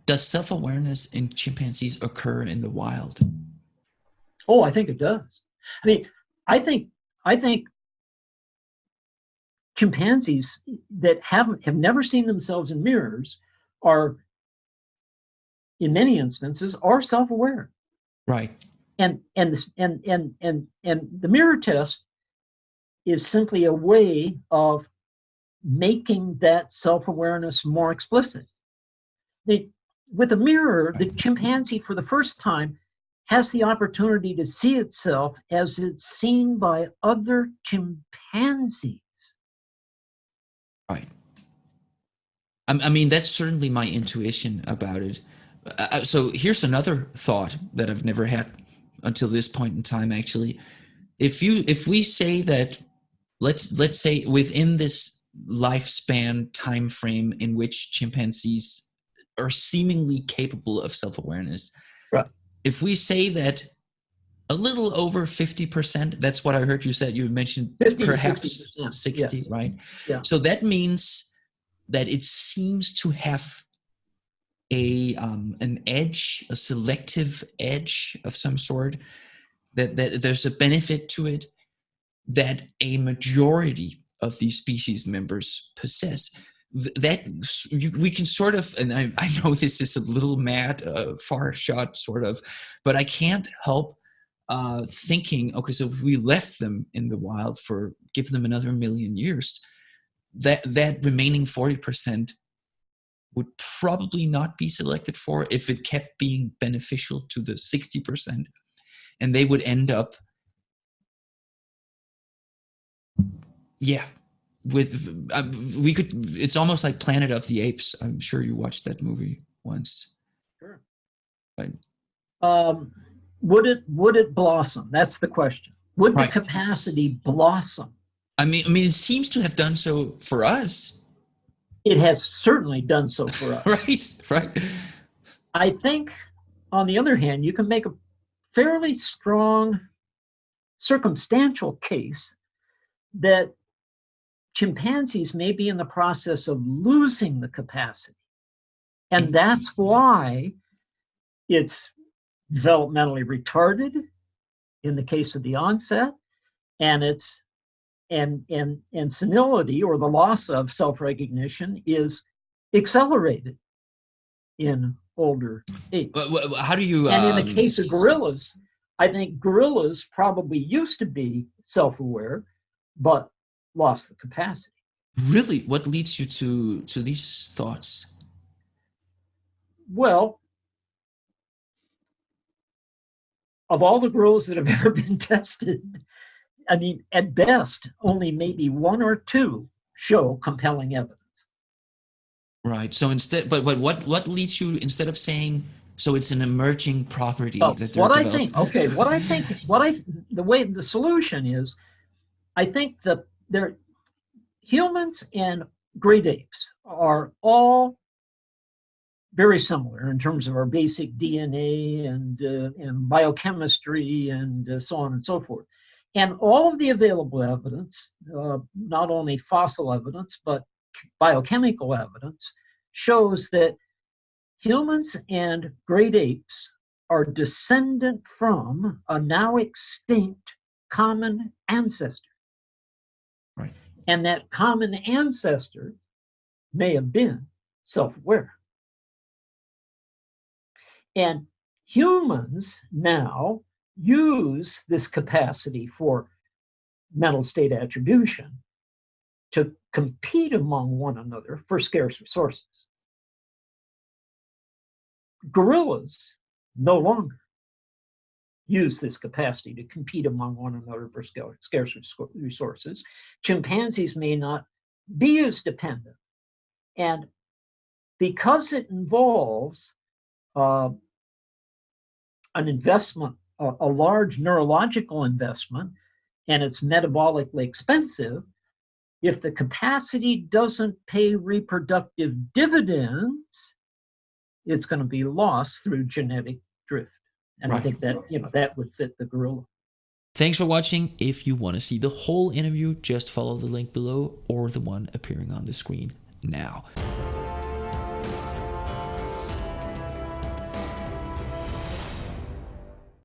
Does self-awareness in chimpanzees occur in the wild? Oh, I think it does. I mean, I think chimpanzees that have never seen themselves in mirrors are, in many instances, are self-aware. Right. And the mirror test is simply a way of making that self-awareness more explicit. With a mirror, the chimpanzee, for the first time, has the opportunity to see itself as it's seen by other chimpanzees. Right. I mean, that's certainly my intuition about it. So here's another thought that I've never had until this point in time, actually. If we say that, let's say within this lifespan time frame in which chimpanzees are seemingly capable of self-awareness, Right. if we say that a little over 50%, that's what I heard you said, you mentioned 50 perhaps to 60%. 60, Yes. right? Yeah. So that means that it seems to have an edge, a selective edge of some sort, that there's a benefit to it that a majority of these species members possess. That we can sort of, and I know this is a little mad, far shot sort of, but I can't help thinking, okay, so if we left them in the wild for, give them another million years, that remaining 40% would probably not be selected for if it kept being beneficial to the 60%, and they would end up, yeah, with we could. It's almost like Planet of the Apes. I'm sure you watched that movie once. Sure. Right. Would it blossom? That's the question. Would the Right. capacity blossom? I mean, it seems to have done so for us. It has certainly done so for us. Right. I think, on the other hand, you can make a fairly strong circumstantial case that chimpanzees may be in the process of losing the capacity. And that's why it's developmentally retarded in the case of the onset, and it's and senility, or the loss of self-recognition, is accelerated in older age. How do you? And in the case of gorillas, I think gorillas probably used to be self-aware, but lost the capacity. Really, what leads you to these thoughts? Well, of all the gorillas that have ever been tested, I mean, at best, only maybe one or two show compelling evidence. Right. So instead, but what leads you, instead of saying, so it's an emerging property that they're developing? The way the solution is, I think that humans and great apes are all very similar in terms of our basic DNA and biochemistry and so on and so forth. And all of the available evidence, not only fossil evidence, but biochemical evidence, shows that humans and great apes are descendant from a now extinct common ancestor. Right. And that common ancestor may have been self-aware. And humans now use this capacity for mental state attribution to compete among one another for scarce resources. Gorillas no longer use this capacity to compete among one another for scarce resources. Chimpanzees may not be use dependent. And because it involves an investment, a large neurological investment, and it's metabolically expensive, if the capacity doesn't pay reproductive dividends, it's going to be lost through genetic drift. And right. I think that, that would fit the gorilla. Thanks for watching. If you want to see the whole interview, just follow the link below or the one appearing on the screen now.